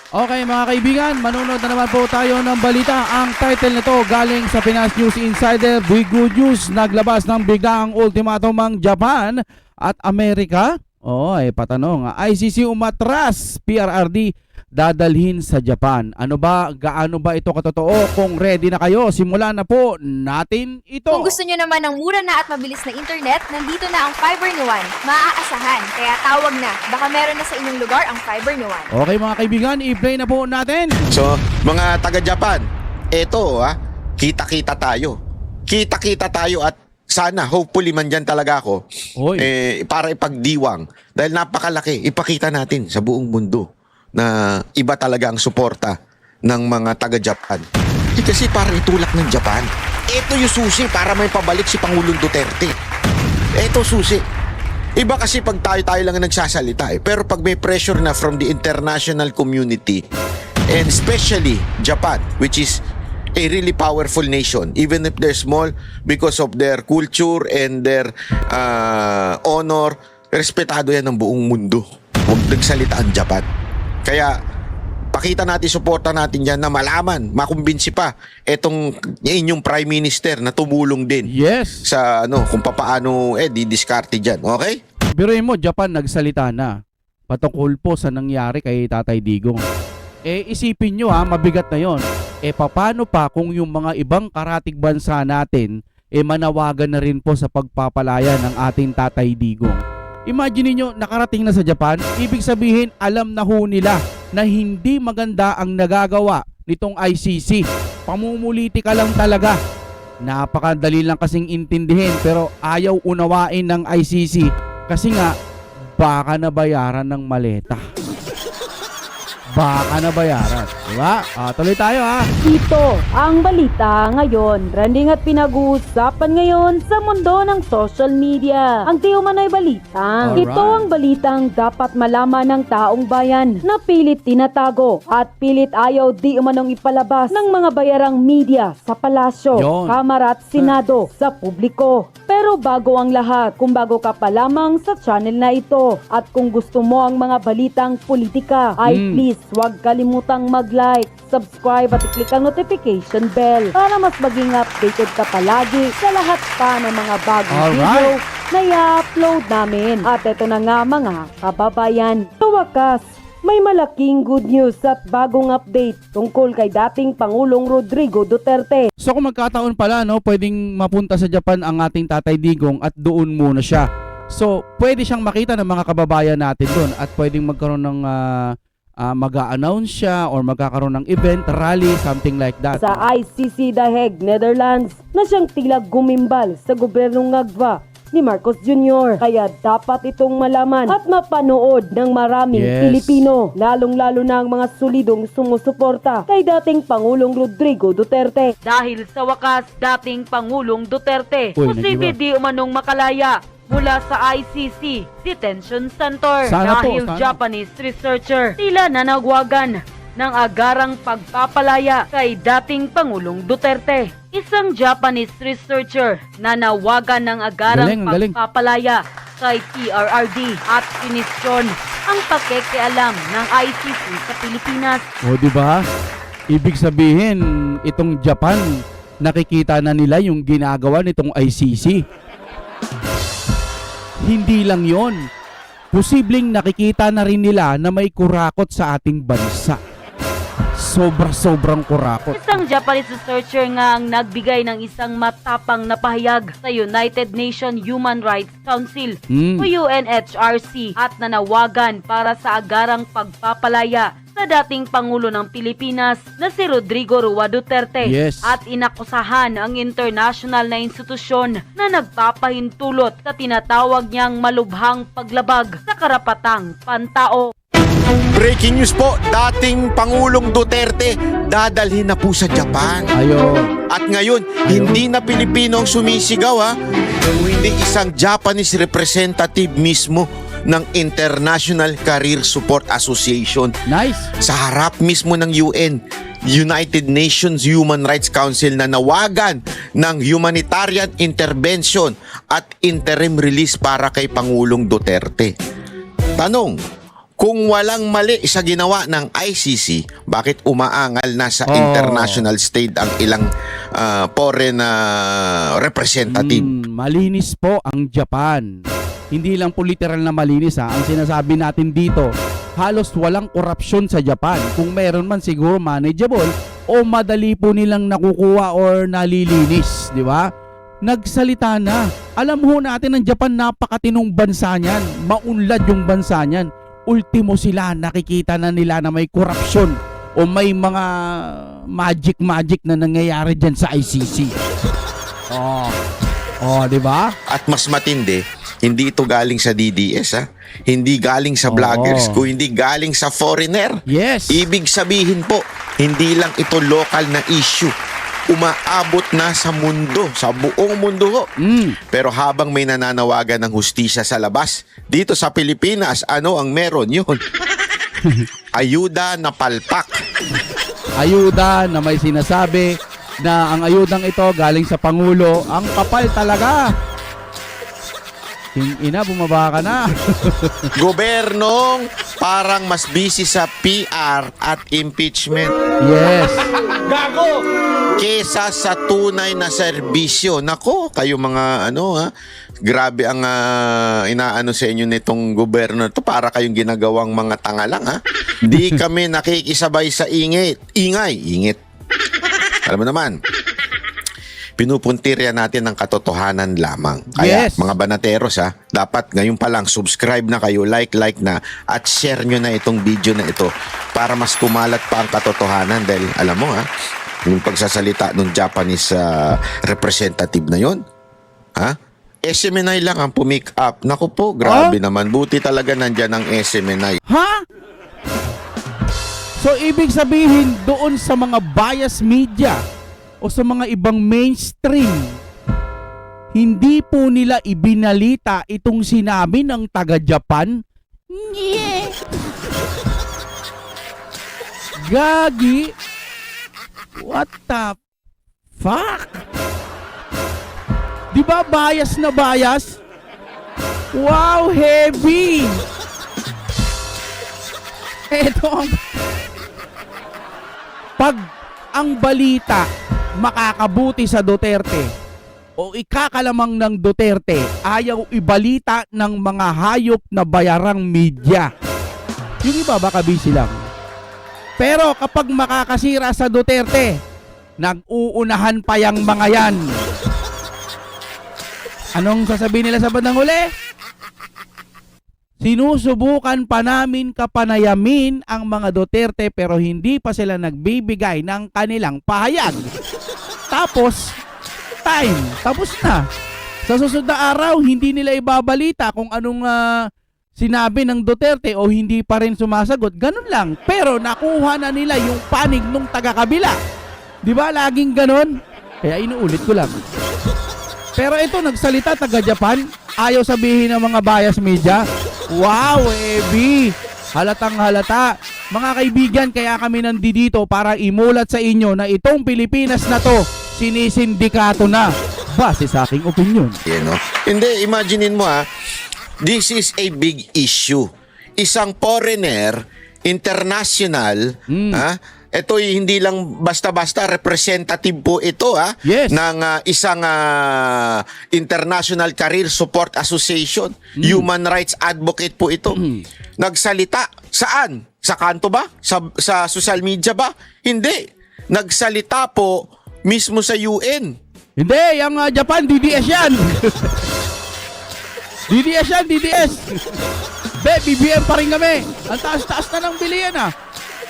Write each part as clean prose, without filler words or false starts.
Okay mga kaibigan, manunod na naman po tayo ng balita. Ang title nito galing sa Pinas News Insider. Big good news, naglabas ng biglaang ultimatum ang Japan at Amerika. Patanong, ICC umatras, PRRD dadalhin sa Japan. Gaano ba ito katotoo? Kung ready na kayo, simulan na po natin ito. Kung gusto nyo naman ng mura na at mabilis na internet, nandito na ang Fiber ni Juan. Maaasahan, kaya tawag na. Baka meron na sa inyong lugar ang Fiber ni Juan. Okay mga kaibigan, i-play na po natin. So, mga taga-Japan, eto kita-kita tayo. Kita-kita tayo at sana, hopefully man dyan talaga ako, para ipagdiwang. Dahil napakalaki, ipakita natin sa buong mundo na iba talaga ang suporta ng mga taga-Japan. Kasi para itulak ng Japan. Ito yung susi para may pabalik si Pangulong Duterte. Ito susi. Iba kasi pag tayo lang ang nagsasalita pero pag may pressure na from the international community and especially Japan, which is a really powerful nation, even if they're small, because of their culture and their honor, respetado yan ng buong mundo. Huwag nagsalita ang Japan. Kaya pakita natin, suporta natin yan na malaman, makumbinsi pa etong inyong Prime Minister na tumulong din sa kung papaano didiskarte dyan. Okay? Biruin mo, Japan nagsalita na patungkol po sa nangyari kay Tatay Digong. Isipin nyo mabigat na yon. Paano pa kung yung mga ibang karatig bansa natin manawagan na rin po sa pagpapalaya ng ating Tatay Digong? Imagine niyo, nakarating na sa Japan, ibig sabihin alam na ho nila na hindi maganda ang nagagawa nitong ICC. Pamumuliti ka lang talaga. Napakadali lang kasing intindihin pero ayaw unawain ng ICC kasi nga baka nabayaran ng maleta. Baka nabayaran. Diba? Tuloy tayo Ito ang balita ngayon. Trending at pinag-uusapan ngayon sa mundo ng social media. Ang di umano'y balita. Alright. Ito ang balitang dapat malaman ng taong bayan na pilit tinatago at pilit ayaw di umanong ipalabas ng mga bayarang media sa palasyo, Yon. kamara at senado sa publiko. Pero bago ang lahat, kung bago ka pa lamang sa channel na ito at kung gusto mo ang mga balitang politika, ay please huwag kalimutang mag-like, subscribe at i-click ang notification bell para mas maging updated ka palagi sa lahat pa ng mga bagong video na i-upload namin. At ito na nga mga kababayan, sa wakas, may malaking good news at bagong update tungkol kay dating Pangulong Rodrigo Duterte. So kung magkataon pala, pwedeng mapunta sa Japan ang ating Tatay Digong at doon muna siya. So pwede siyang makita ng mga kababayan natin doon at pwedeng magkaroon ng mag-a-announce siya or magkakaroon ng event, rally, something like that. Sa ICC The Hague, Netherlands, na siyang tila gumimbal sa gobyernong ngagwa ni Marcos Jr. Kaya dapat itong malaman at mapanood ng maraming Pilipino, lalong-lalo na ang mga solidong sumusuporta kay dating Pangulong Rodrigo Duterte. Dahil sa wakas, dating Pangulong Duterte, posible di umanong makalaya mula sa ICC Detention Center. Dahil Japanese researcher tila nanagwagan ng agarang pagpapalaya kay dating Pangulong Duterte. Isang Japanese researcher na nawagan ng agarang pagpapalaya kay PRRD at sinisyon ang pakikialam ng ICC sa Pilipinas. Diba? Ibig sabihin, itong Japan, nakikita na nila yung ginagawa nitong ICC. Hindi lang yon. Posibleng nakikita na rin nila na may kurakot sa ating bansa. Sobra-sobrang kurakot. Isang Japanese researcher nga ang nagbigay ng isang matapang na pahayag sa United Nations Human Rights Council o UNHRC at nanawagan para sa agarang pagpapalaya sa dating Pangulo ng Pilipinas na si Rodrigo Roa Duterte at inakusahan ang international na institusyon na nagpapahintulot sa tinatawag niyang malubhang paglabag sa karapatang pantao. Breaking news po, dating Pangulong Duterte dadalhin na po sa Japan. At ngayon, hindi na Pilipino ang sumisigaw kung hindi isang Japanese representative mismo ng International Career Support Association. Sa harap mismo ng UN, United Nations Human Rights Council na nawagan ng humanitarian intervention at interim release para kay Pangulong Duterte. Tanong, Kung walang mali sa ginawa ng ICC, bakit umaangal na sa international stage ang ilang foreign representative? Malinis po ang Japan. Hindi lang po literal na malinis ha. Ang sinasabi natin dito, halos walang korupsyon sa Japan. Kung meron man siguro manageable o madali po nilang nakukuha or nalilinis, di ba? Nagsalita na. Alam ho natin ang Japan, napakatinong bansa niyan. Maunlad yung bansa niyan. Ultimo sila, nakikita na nila na may korupsyon o may mga magic na nangyayari dyan sa ICC. Di ba? At mas matindi, hindi ito galing sa DDS ha. Hindi galing sa vloggers, kung hindi galing sa foreigner. Yes. Ibig sabihin po, hindi lang ito local na issue. Umaabot na sa mundo, sa buong mundo ho. Pero habang may nananawagan ng hustisya sa labas, dito sa Pilipinas, ano ang meron yun? Ayuda na palpak. Ayuda na may sinasabi na ang ayudang ito galing sa Pangulo. Ang kapal talaga. Ina, bumaba ka na. Gobernong parang mas busy sa PR at impeachment. Yes. Kesa sa tunay na serbisyo. Nako, kayo mga grabe ang inaano sa inyo nitong gobyerno to, para kayong ginagawang mga tanga lang ha. Di kami nakikisabay sa ingit. Alam mo naman, pinupuntirya natin ang katotohanan lamang. Kaya Yes. mga banateros ha, dapat ngayon pa lang subscribe na kayo, like na, at share nyo na itong video na ito para mas kumalat pa ang katotohanan. Dahil alam mo ha, yung pagsasalita ng Japanese representative na yon, ha? SMNI lang ang pumick up. Naku po, grabe naman. Buti talaga nandyan ang SMNI. Ha? So, ibig sabihin doon sa mga bias media o sa mga ibang mainstream, hindi po nila ibinalita itong sinabi ng taga-Japan? Yeah. Gagi. What the fuck? Di ba bias na bias? Wow, heavy! Ito ang... Pag ang balita makakabuti sa Duterte o ikakalamang ng Duterte, ayaw ibalita ng mga hayop na bayarang media. Yung iba baka busy lang. Pero kapag makakasira sa Duterte, nag-uunahan pa yang mga yan. Anong sasabihin nila sa bandang huli? Sinusubukan pa namin kapanayamin ang mga Duterte pero hindi pa sila nagbibigay ng kanilang pahayag. Tapos na. Sa susunod na araw, hindi nila ibabalita kung anong sinabi ng Duterte o hindi pa rin sumasagot. Ganun lang. Pero nakuha na nila yung panig nung taga-kabila. Di ba? Laging ganun. Kaya inuulit ko lang. Pero ito, nagsalita taga-Japan. Ayaw sabihin ng mga bias media. Wow, Ebi! Halatang halata. Mga kaibigan, kaya kami nandito para imulat sa inyo na itong Pilipinas na to, sinisindikato na. Base sa aking opinion. Hindi, imaginein mo this is a big issue. Isang foreigner, international, ito hindi lang basta-basta, representative po ito Yes. ng isang International Career Support Association, human rights advocate po ito. Nagsalita saan? Sa kanto ba? Sa social media ba? Hindi. Nagsalita po mismo sa UN. Hindi, yung Japan, DDS yan. DDS yan, DDS. BBM pa rin kami. Ang taas-taas na ng bilihan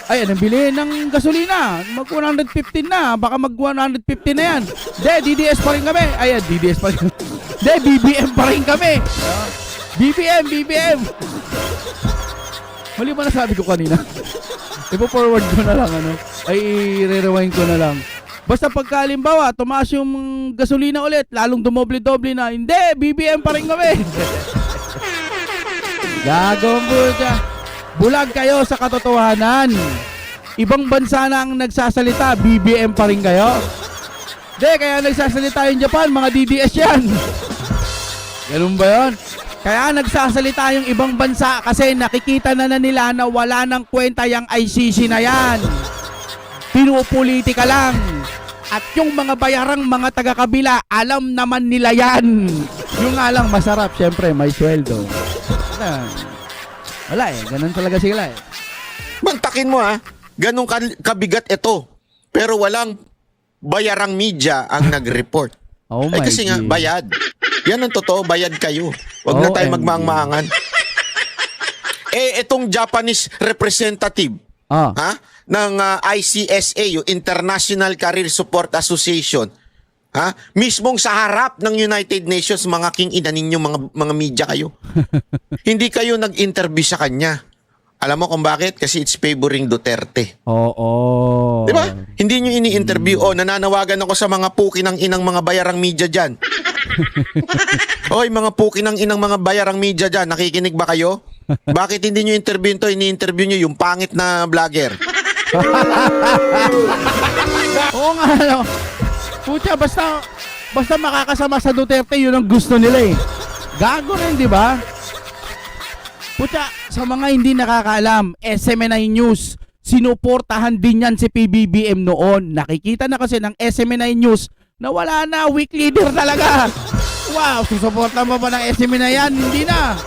Ayan, ang bilihin ng gasolina. Mag 115 na. Baka mag 150 na yan. DDS pa rin kami. Ayan, DDS pa rin. BBM pa rin kami. BBM. Mali ba nasabi ko kanina? Ipo-forward ko na lang, ay i-rewind ko na lang. Basta pagka halimbawa, tumaas yung gasolina ulit, lalong dumoble-doble na. Hindi, BBM pa rin kami. Gagawin po dyan. Bulag kayo sa katotohanan. Ibang bansa na ang nagsasalita, BBM pa rin kayo. Kaya nagsasalita yung Japan, mga DDS yan. Ganun ba yun? Kaya nagsasalita yung ibang bansa kasi nakikita na nila na wala nang kwenta yung ICC na yan. Pinupolitika lang. At yung mga bayarang mga taga-kabila, alam naman nila yan. Yung nga lang masarap, syempre may sweldo. Wala ganun talaga sila Mantakin mo ganun kabigat ito. Pero walang bayarang media ang nag-report. Oh my kasi nga, God. bayad. Yan ang totoo, bayad kayo. Huwag na tayo OMG. magmaang-maangan. Itong Japanese representative ng ICSA, yung International Career Support Association, mismong sa harap ng United Nations, mga king ina ninyo, mga media kayo. Hindi kayo nag-interview sa kanya. Alam mo kung bakit? Kasi it's favoring Duterte. Oo. Di ba? Hindi nyo ini-interview. Nananawagan ako sa mga puki ng inang mga bayarang media dyan. Oy, mga puki ng inang mga bayarang media dyan, nakikinig ba kayo? Bakit hindi nyo interview ito? Ini-interview nyo yung pangit na vlogger. Oo nga, Pucha, basta makakasama sa Duterte, yun ang gusto nila Gago rin, di ba? Pucha, sa mga hindi nakakaalam, SMNI News, sinuportahan din yan si PBBM noon. Nakikita na kasi ng SMNI News na wala na, weak leader talaga. Wow, susuporta mo ba ng SMNI yan? Hindi na.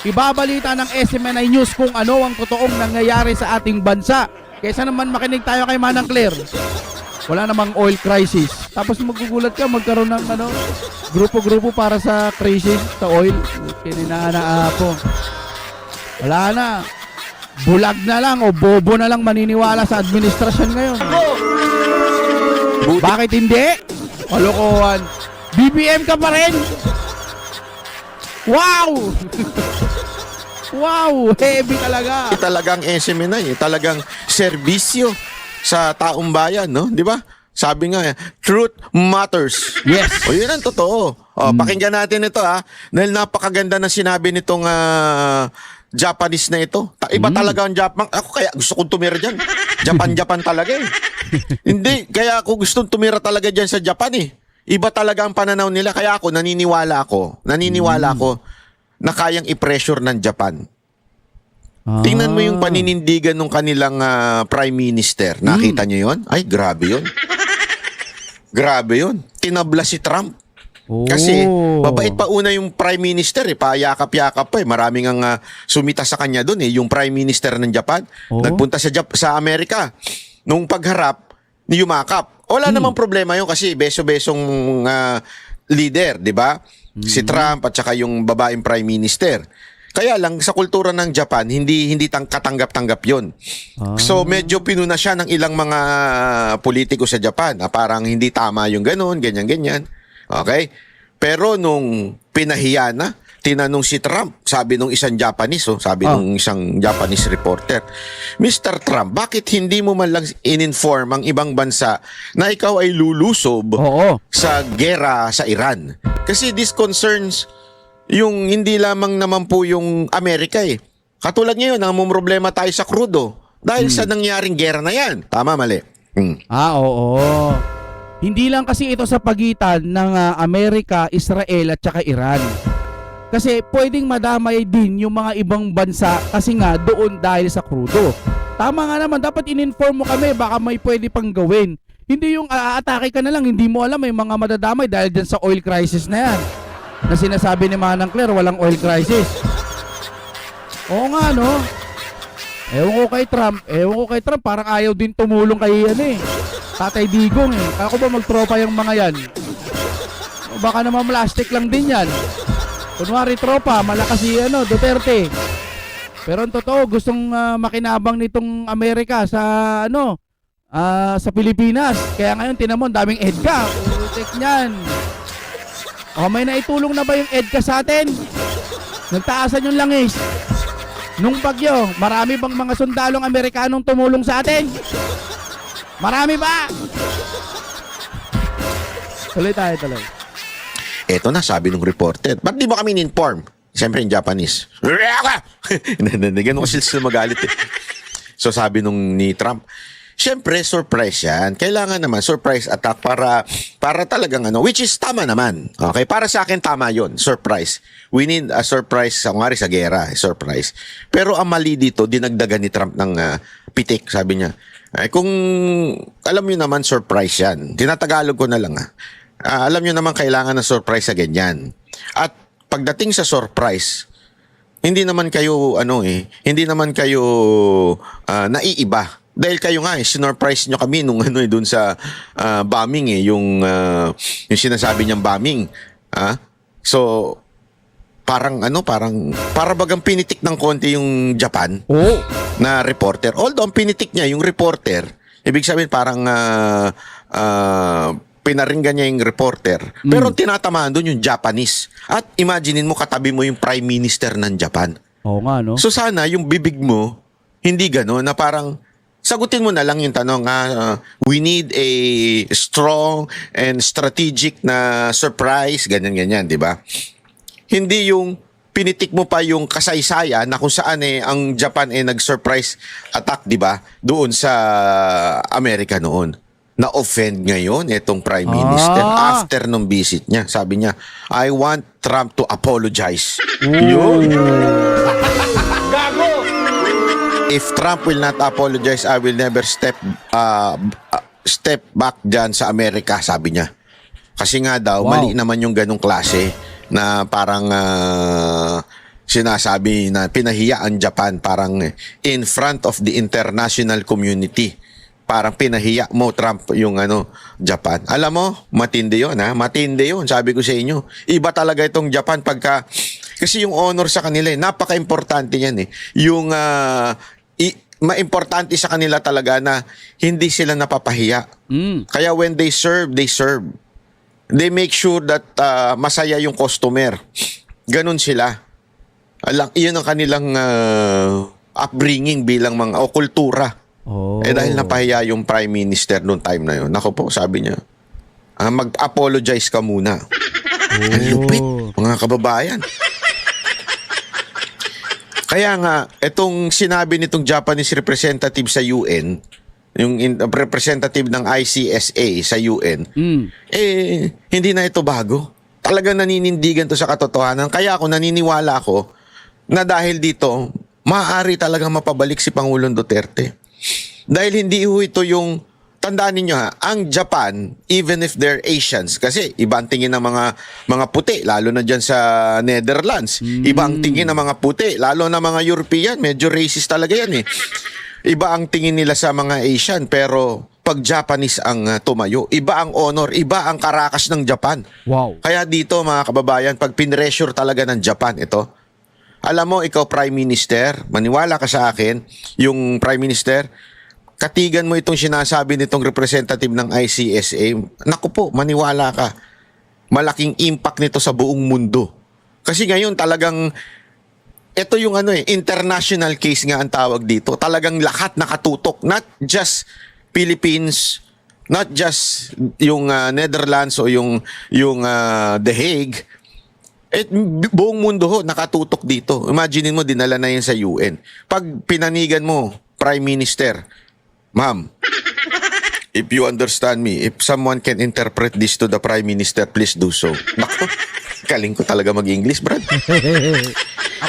Ibabalita ng SMNI News kung ano ang totoong nangyayari sa ating bansa. Kaysa naman makinig tayo kay Manang Claire. Wala namang oil crisis. Tapos magugulat ka, magkaroon ng grupo-grupo para sa crisis sa oil. Kininanaapo. Wala na. Bulag na lang o bobo na lang maniniwala sa administrasyon ngayon. Bakit hindi? Kalokohan. BBM ka pa rin. Wow! Wow! Heavy talaga. Talagang SMNI, talagang serbisyo sa taong bayan, no? Di ba? Sabi nga, truth matters. Yes. O yun ang totoo. Pakinggan natin ito dahil napakaganda na sinabi nitong Japanese na ito. Iba talaga ang Japan. Ako kaya gusto kong tumira dyan. Japan talaga Hindi, kaya ako gustong tumira talaga dyan sa Japan Iba talaga ang pananaw nila. Kaya ako, naniniwala ako na kayang i-pressure ng Japan. Tingnan mo yung paninindigan ng kanilang Prime Minister. Nakita nyo yun? Ay, grabe yun. Grabe yun. Tinabla si Trump. Kasi mabait pa una yung Prime Minister payakap-yakap pa Maraming ang sumita sa kanya doon yung Prime Minister ng Japan. Nagpunta sa Amerika. Nung pagharap, yumakap. Wala namang problema yun kasi beso-besong leader, di ba? Si Trump at saka yung babaeng Prime Minister. Kaya lang sa kultura ng Japan, hindi katanggap-tanggap yun. So medyo pinuna siya ng ilang mga politiko sa Japan. Parang hindi tama yung ganun, ganyan-ganyan. Okay? Pero nung pinahiya na, tinanong si Trump, sabi nung isang Japanese, nung isang Japanese reporter, Mr. Trump, bakit hindi mo man lang in-inform ang ibang bansa na ikaw ay lulusob sa gera sa Iran? Kasi this concerns yung hindi lamang naman po yung Amerika Katulad ngayon, namumroblema tayo sa crudo dahil sa nangyaring gera na yan. Tama, mali? Oo. Hindi lang kasi ito sa pagitan ng Amerika, Israel at saka Iran. Kasi pwedeng madamay din yung mga ibang bansa kasi nga doon dahil sa crudo. Tama nga naman, dapat in-inform mo kami, baka may pwede pang gawin. Hindi yung aatake ka na lang, hindi mo alam may mga madadamay dahil dyan sa oil crisis na yan. Na sinasabi ni Manang Claire, walang oil crisis. Oo nga, no? Ewan ko kay Trump, parang ayaw din tumulong kay Tatay Digong Ako ba magtropa yung mga yan? O baka naman plastic lang din yan. Kunwari tropa, malakas si Duterte. Pero ang totoo, gustong makinabang nitong Amerika sa sa Pilipinas. Kaya ngayon tinamon, daming EDCA. Check niyan. May naitulong na ba yung EDCA sa atin? Nagtaasan yung langis. Nung bagyo, marami bang mga sundalong Amerikanong tumulong sa atin? Marami ba? Tuloy tayo. Eto na, sabi ng reporter. Ba't di mo kami in-inform? Siyempre in Japanese. Ganun kasi sila magalit So sabi nung ni Trump, Siyempre, surprise yan. Kailangan naman surprise attack para talagang which is tama naman. Okay, para sa akin tama yon, surprise. We need a surprise, sa gera, surprise. Pero ang mali dito, dinagdagan ni Trump ng pitik, sabi niya. Ay, kung alam niyo naman surprise yan, tinatagalog ko na lang alam niyo naman kailangan ng surprise sa ganyan. At pagdating sa surprise, hindi naman kayo hindi naman kayo naiiba. Dahil kayo nga sinurprise nyo kami nung dun sa bombing yung sinasabi niyang bombing. So parang para bagang pinitik ng konti yung Japan na reporter. Although ang pinitik niya yung reporter, ibig sabihin parang pinaringgan niya yung reporter. Pero tinatamaan doon yung Japanese. At imaginein mo katabi mo yung Prime Minister ng Japan. Oo nga, no? So sana yung bibig mo hindi gano'n na parang sagutin mo na lang yung tanong, we need a strong and strategic na surprise, ganyan-ganyan, di ba? Hindi yung pinitik mo pa yung kasaysayan na kung saan ang Japan nag-surprise attack, di ba? Doon sa Amerika noon. Na-offend ngayon itong Prime Minister after nung visit niya. Sabi niya, I want Trump to apologize. Yun. If Trump will not apologize, I will never step back dyan sa Amerika, sabi niya. Kasi nga daw, mali naman yung ganong klase na parang sinasabi na pinahiya ang Japan parang in front of the international community. Parang pinahiya mo, Trump, yung Japan. Alam mo, matindi yun, matindi yun, sabi ko sa inyo. Iba talaga itong Japan kasi yung honor sa kanila, napaka-importante yan Yung maimportante sa kanila talaga na hindi sila napapahiya. Kaya when they serve, they make sure that masaya yung customer. Ganun sila. Iyon ang kanilang upbringing bilang mga kultura. Dahil napahiya yung Prime Minister noong time na yun. Nako po, sabi niya, mag-apologize ka muna. Ang lupit, mga kababayan. Kaya nga, itong sinabi nitong Japanese representative sa UN, yung representative ng ICSA sa UN, hindi na ito bago. Talagang naninindigan to sa katotohanan. Kaya ako naniniwala ako na dahil dito, maaari talagang mapabalik si Pangulong Duterte. Dahil hindi ito yung, tandaan ninyo ang Japan, even if they're Asians, kasi iba ang tingin ng mga puti, lalo na dyan sa Netherlands. Iba ang tingin ng mga puti, lalo na mga European, medyo racist talaga yan Iba ang tingin nila sa mga Asian, pero pag Japanese ang tumayo, iba ang honor, iba ang karakas ng Japan. Wow. Kaya dito mga kababayan, pag pinressure talaga ng Japan ito, alam mo, ikaw Prime Minister, maniwala ka sa akin, yung Prime Minister, katigan mo itong sinasabi nitong representative ng ICSA, naku po, maniwala ka. Malaking impact nito sa buong mundo. Kasi ngayon talagang, ito yung international case nga ang tawag dito. Talagang lahat nakatutok. Not just Philippines, not just yung Netherlands o yung The Hague. Buong mundo nakatutok dito. Imagine mo, dinala na yan sa UN. Pag pinanigan mo, Prime Minister, Ma'am, if you understand me, if someone can interpret this to the Prime Minister, please do so. Naku, galing ko talaga mag-English, Brad.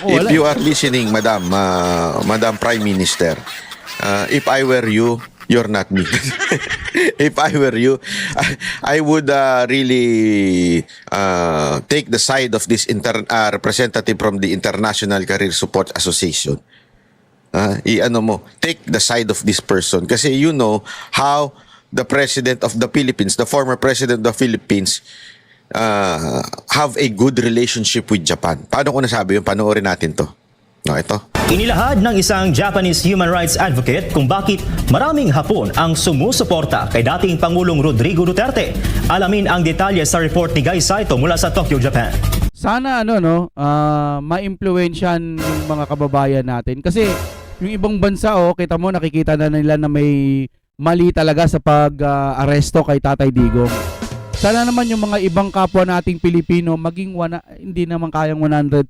If you are listening, Madam Prime Minister, if I were you, you're not me. If I were you, I would really take the side of this representative from the International Career Support Association. Take the side of this person kasi you know how the president of the Philippines, the former president of the Philippines, have a good relationship with Japan. Paano ko nasabi yun? Panoorin natin to. Ito. Inilahad ng isang Japanese human rights advocate kung bakit maraming Hapon ang sumusuporta kay dating Pangulong Rodrigo Duterte. Alamin ang detalye sa report ni Guy Saito mula sa Tokyo, Japan. Sana ma-impluwensyahan yung mga kababayan natin kasi yung ibang bansa kita mo nakikita na nila na may mali talaga sa pag-aresto kay Tatay Digong. Sana naman yung mga ibang kapwa nating Pilipino maging hindi naman kayang 100%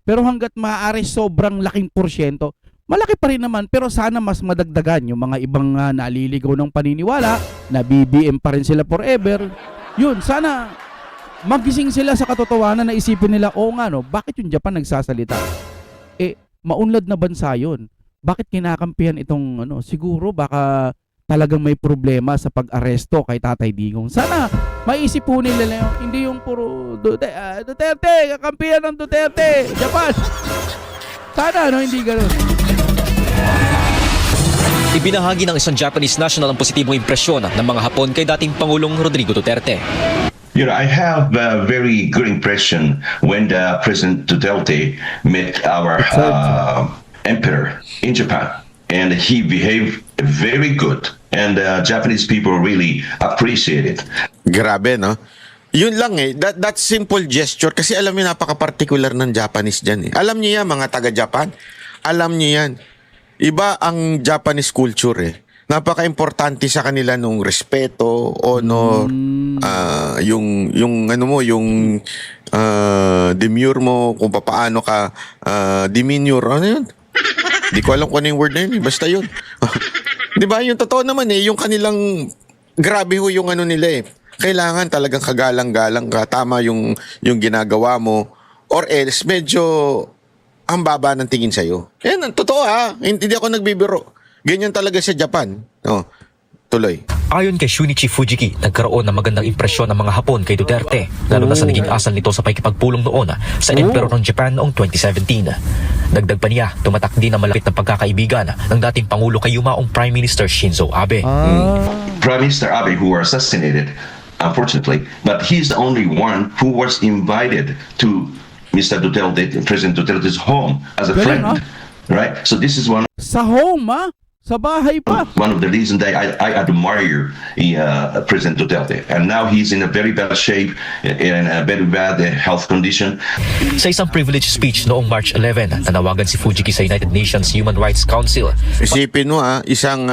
pero hanggat maaari sobrang laking porsyento, malaki pa rin naman, pero sana mas madagdagan yung mga ibang naliligaw ng paniniwala na BBM pa rin sila forever. Yun, sana magising sila sa katotohanan na isipin nila, oo nga no, bakit yung Japan nagsasalita? Maunlad na bansa yun. Bakit kinakampihan itong siguro baka talagang may problema sa pag-aresto kay Tatay Digong. Sana maisip po nila na hindi yung puro Duterte, kakampihan ng Duterte, Japan. Sana hindi ganoon. Ibinahagi ng isang Japanese national ang positibong impresyon ng mga Hapon kay dating Pangulong Rodrigo Duterte. You know, I have a very good impression when President Duterte met our emperor in Japan, and he behaved very good, and Japanese people really appreciate it. Grabe, no? Yun lang that simple gesture, kasi alam niyo napaka-particular ng Japanese dyan Alam niyo yan, mga taga-Japan. Alam niyo yan. Iba ang Japanese culture Napaka-importante sa kanila nung respeto, honor, yung demure mo, kung paano ka demeanor, ano yun? Di ko alam kung ano yung word na yun, basta yun. Di ba? Yung totoo naman yung kanilang, grabe yung nila Kailangan talagang kagalang-galang ka, tama yung ginagawa mo, or else medyo ang baba ng tingin sa'yo. Yan, totoo hindi ako nagbibiro. Ganyan talaga sa Japan. Tuloy. Ayon kay Shunichi Fujiki, nagkaroon ng magandang impresyon ng mga Hapon kay Duterte, lalo na sa naging asal nito sa pakikipagpulong noon sa Emperor ng Japan noong 2017. Dagdag pa niya, tumatak din ang malapit na pagkakaibigan ng dating Pangulo kay yumaong Prime Minister Shinzo Abe. Prime Minister Abe, who were assassinated, unfortunately, but he's the only one who was invited to Mr. Duterte, President Duterte's home as a friend. Right? So this is one Sa home, Sa bahay pa. One of the reasons that I admire President Duterte. And now he's in a very bad shape, in a very bad health condition. Sa isang privilege speech noong March 11, nanawagan si Fujiki sa United Nations Human Rights Council. Isipin mo isang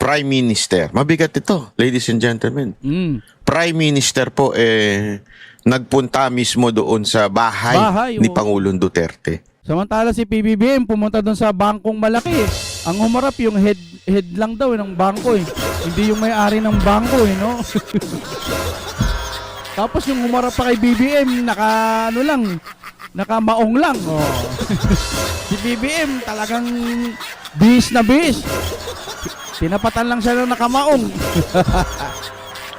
Prime Minister. Mabigat ito, ladies and gentlemen. Prime Minister po nagpunta mismo doon sa bahay ni Pangulong Duterte. Samantala si PBBM pumunta doon sa bangkong malaki. Ang humarap yung head lang daw ng bangko Hindi yung may-ari ng bangko no? Tapos yung humarap pa kay BBM naka-maong lang. Si BBM talagang bis na bis. Tinapatan lang siya ng nakamaong.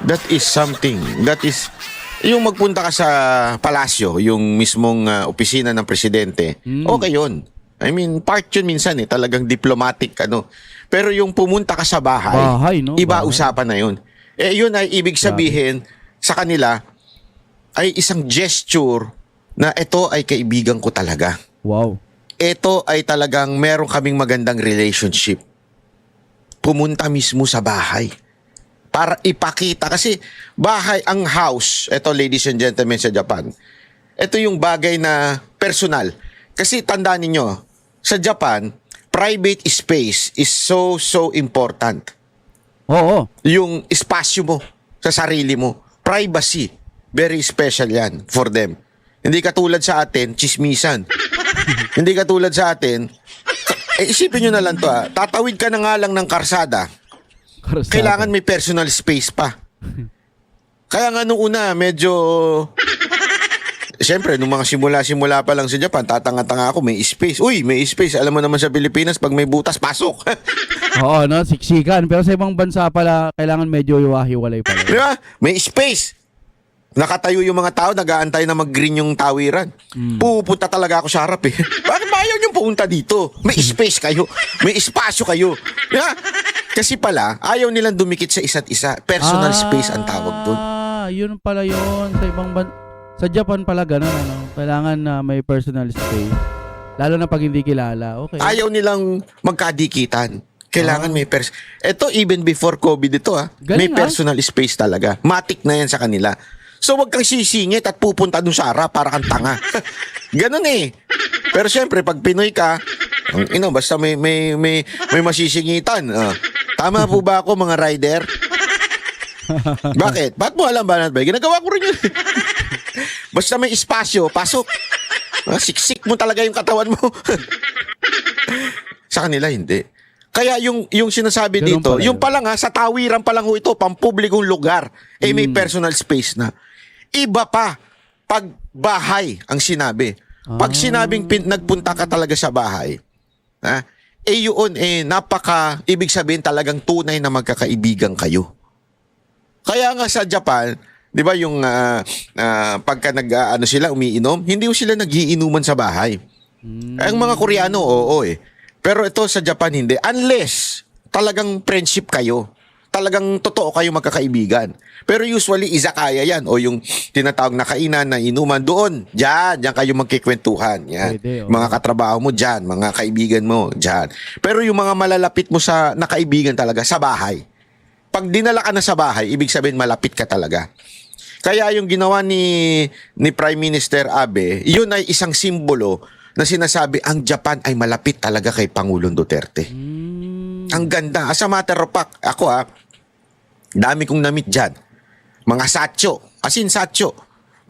That is something. That is yung magpunta ka sa palasyo, yung mismong opisina ng presidente, okay yun. I mean, part yun minsan talagang diplomatic Pero yung pumunta ka sa bahay no? Iba bahay. Usapan na yun. Yun ay ibig sabihin sa kanila ay isang gesture na ito ay kaibigan ko talaga. Wow. Ito ay talagang meron kaming magandang relationship. Pumunta mismo sa bahay. Para ipakita. Kasi bahay, ang house, ito ladies and gentlemen sa Japan, ito yung bagay na personal. Kasi tandaan ninyo, sa Japan, private space is so important. Oo. Yung espasyo mo sa sarili mo, privacy, very special yan for them. Hindi katulad sa atin, chismisan. Hindi katulad sa atin, isipin nyo na lang to tatawid ka na nga lang ng karsada. Kailangan may personal space pa. Kaya nga nung una, medyo siyempre, nung mga simula pa lang sa Japan, tatanga-tanga ako, may space. Uy, may space. Alam mo naman sa Pilipinas, pag may butas, pasok. Oo, siksikan. Pero sa ibang bansa pala, kailangan medyo hiwa-hiwalay pala. Diba? May space. Nakatayo yung mga tao, nag-aantay na mag-green yung tawiran. Pupunta talaga ako sa harap Bakit ba ayaw niyong pumunta dito? May space kayo. May espasyo kayo. Diba? Kasi pala, ayaw nilang dumikit sa isa't isa. Personal space ang tawag doon. Yun pala yun. Sa ibang sa Japan pala ganun, Kailangan na may personal space. Lalo na pag hindi kilala. Okay. Ayaw nilang magkadikitan. Kailangan may Ito, even before COVID ito, may personal space talaga. Matik na yan sa kanila. So, wag kang sisingit at pupunta dun sa harap para kang tanga. Ganun Pero syempre, pag Pinoy ka, basta may masisingitan. Tama po ba ako, mga rider? Bakit? Bakit mo alam ba? Ginagawa ko rin yun. Basta may espasyo, pasok. Siksik mo talaga yung katawan mo. Sa kanila hindi. Kaya yung sinasabi Ganun dito, pala yung yun. pa lang sa tawiran pa lang ho ito, pampublikong lugar, may personal space na. Iba pa pag bahay ang sinabi. Pag sinabing nagpunta ka talaga sa bahay, yun ibig sabihin talagang tunay na magkakaibigan kayo. Kaya nga sa Japan, 'di ba yung pagka sila umiinom, hindi sila nagiinuman sa bahay. Ang mga Koreano oo Pero ito sa Japan hindi unless talagang friendship kayo. Talagang totoo kayo magkakaibigan. Pero usually izakaya 'yan o yung tinatawag na kainan na inuman doon. Diyan kayo magkikwentuhan. Yan. Pwede, oo. Mga katrabaho mo diyan, mga kaibigan mo diyan. Pero yung mga malalapit mo sa nakaibigan talaga sa bahay. Pag dinala ka na sa bahay, ibig sabihin malapit ka talaga. Kaya yung ginawa ni Prime Minister Abe, yun ay isang simbolo na sinasabi ang Japan ay malapit talaga kay Pangulong Duterte. Ang ganda. As a matter of fact, ako dami kong na-meet dyan. Mga satcho, satcho,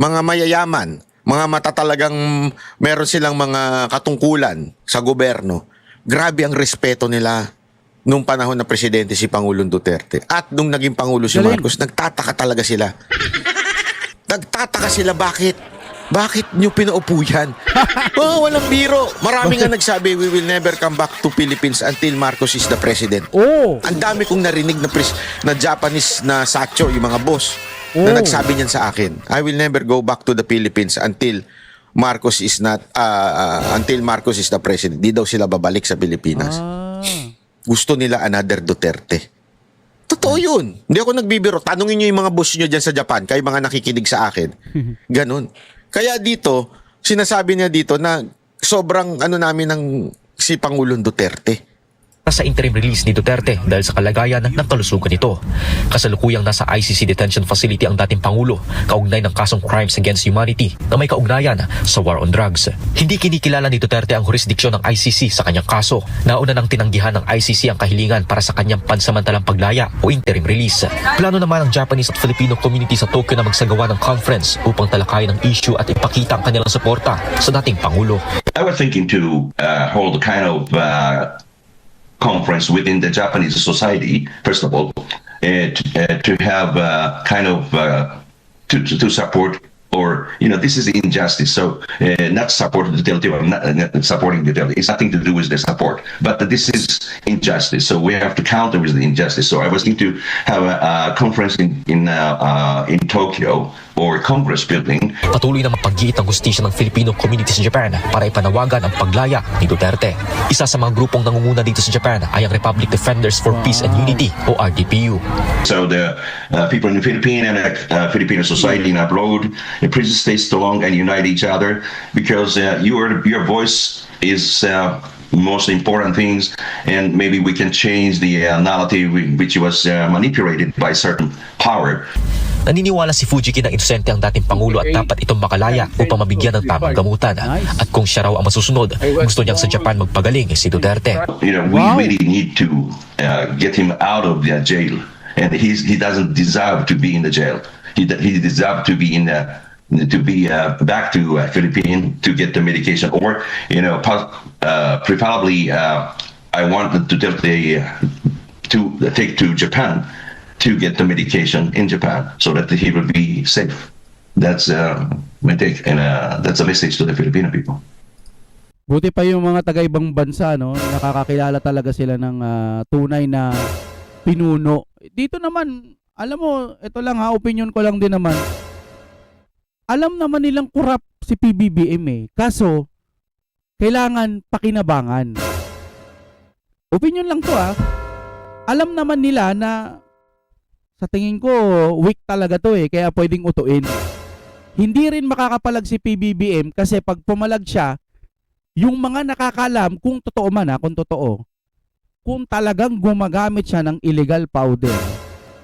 mga mayayaman, mga matatalagang meron silang mga katungkulan sa gobyerno. Grabe ang respeto nila nung panahon na presidente si Pangulong Duterte. At nung naging Pangulo si Galing. Marcos, nagtataka talaga sila. Nagtataka sila bakit? Bakit nyo pinaupo yan? Walang biro. Marami nga nagsabi, we will never come back to Philippines until Marcos is the president. Oh. Ang dami kong narinig na Japanese na sacho, yung mga boss, Oh. na nagsabi niyan sa akin, I will never go back to the Philippines until Marcos is the president. Di daw sila babalik sa Pilipinas. Gusto nila another Duterte. Totoo yun. Hindi ako nagbibiro. Tanungin nyo yung mga boss nyo dyan sa Japan, kayo mga nakikinig sa akin. Ganon. Kaya dito, sinasabi niya dito na sobrang namin ng si Pangulong Duterte. Sa interim release ni Duterte dahil sa kalagayan ng kalusugan nito. Kasalukuyang nasa ICC detention facility ang dating Pangulo kaugnay ng kasong crimes against humanity na may kaugnayan sa war on drugs. Hindi kinikilala ni Duterte ang jurisdiksyon ng ICC sa kanyang kaso. Nauna nang tinanggihan ng ICC ang kahilingan para sa kanyang pansamantalang paglaya o interim release. Plano naman ng Japanese at Filipino community sa Tokyo na magsagawa ng conference upang talakayin ang issue at ipakita ang kanilang suporta sa dating Pangulo. I was thinking to hold a kind of conference within the Japanese society, first of all, to have kind of to support, or this is injustice. So not support the Duterte, or not supporting the Duterte. It's nothing to do with the support, but this is injustice. So we have to counter with the injustice. So I was thinking to have a conference in Tokyo or Congress building. Patuloy na mapag-iit ang hustisya ng Filipino community sa Japan para ipanawagan ang paglaya ni Duterte. Isa sa mga grupong nangunguna dito sa Japan ay ang Republic Defenders for Peace and Unity o RDPU. So the people in the Philippines and Filipino society and abroad, please stay strong and unite each other, because your voice is most important things, and maybe we can change the narrative which was manipulated by certain power. Naniniwala si Fujiki na inosente ang dating Pangulo at dapat itong makalaya upang mabigyan ng tamang gamutan. At kung siya raw ang masusunod, gusto niyang sa Japan magpagaling si Duterte. We really need to get him out of the jail, and he doesn't deserve to be in the jail. He deserves to be in back to Philippines to get the medication, or preferably I want Duterte to take to Japan to get the medication in Japan so that he will be safe. That's my take, and that's a message to the Filipino people. Buti pa yung mga taga-ibang bansa, no? Nakakakilala talaga sila ng tunay na pinuno. Dito naman, alam mo, ito lang opinion ko lang din naman. Alam naman nilang corrupt si PBBM Kaso, kailangan pakinabangan. Opinion lang to Alam naman nila na sa tingin ko, weak talaga to kaya pwedeng utuin. Hindi rin makakapalag si PBBM kasi pag pumalag siya, yung mga nakakalam kung totoo man kung totoo, kung talagang gumagamit siya ng illegal powder,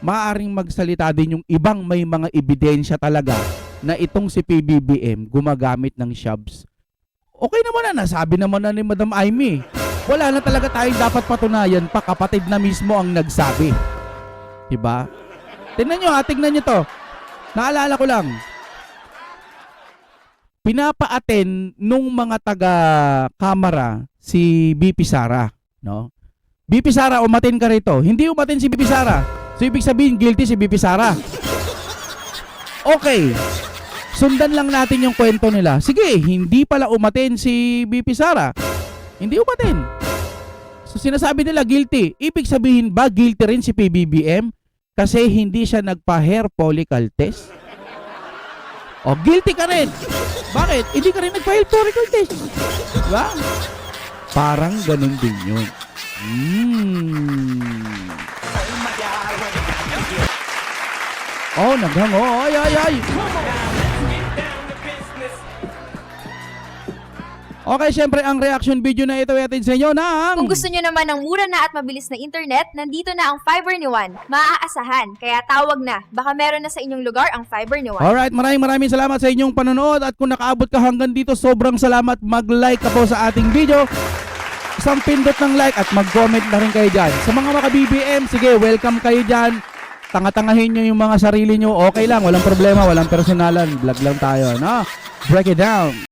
maaaring magsalita din yung ibang may mga ebidensya talaga na itong si PBBM gumagamit ng shabs. Okay naman nasabi naman na ni Madam Amy. Wala na talaga tayong dapat patunayan pa, kapatid na mismo ang nagsabi. Diba? Tingnan nyo to. Naalala ko lang. Pinapa-attend nung mga taga-kamera si BP Sara. No? BP Sara, umatin ka rito. Hindi umatin si BP Sara. So, ibig sabihin, guilty si BP Sara. Okay. Sundan lang natin yung kwento nila. Sige, hindi pala umatin si BP Sara. Hindi umatin. So, sinasabi nila guilty. Ibig sabihin ba, guilty rin si PBBM? Kasi hindi siya nagpa-hair follicle test? O, guilty ka rin. Bakit? Hindi ka rin nagpa-hair follicle test. Diba? Parang ganun din yun. Oh, naghango. Ay, ay, ay. Okay, syempre ang reaction video na ito ay atin sa inyo ng... Kung gusto nyo naman ng mura na at mabilis na internet, nandito na ang Fiber ni Juan. Maaasahan, kaya tawag na. Baka meron na sa inyong lugar ang Fiber ni Juan. Alright, maraming salamat sa inyong panonood at kung nakaabot ka hanggang dito, sobrang salamat. Mag-like ka po sa ating video. Isang pindot ng like at mag-comment na rin kayo dyan. Sa mga maka-BBM, sige, welcome kayo dyan. Tanga-tangahin nyo yung mga sarili nyo. Okay lang, walang problema, walang personalan. Vlog lang tayo, no? Break it down.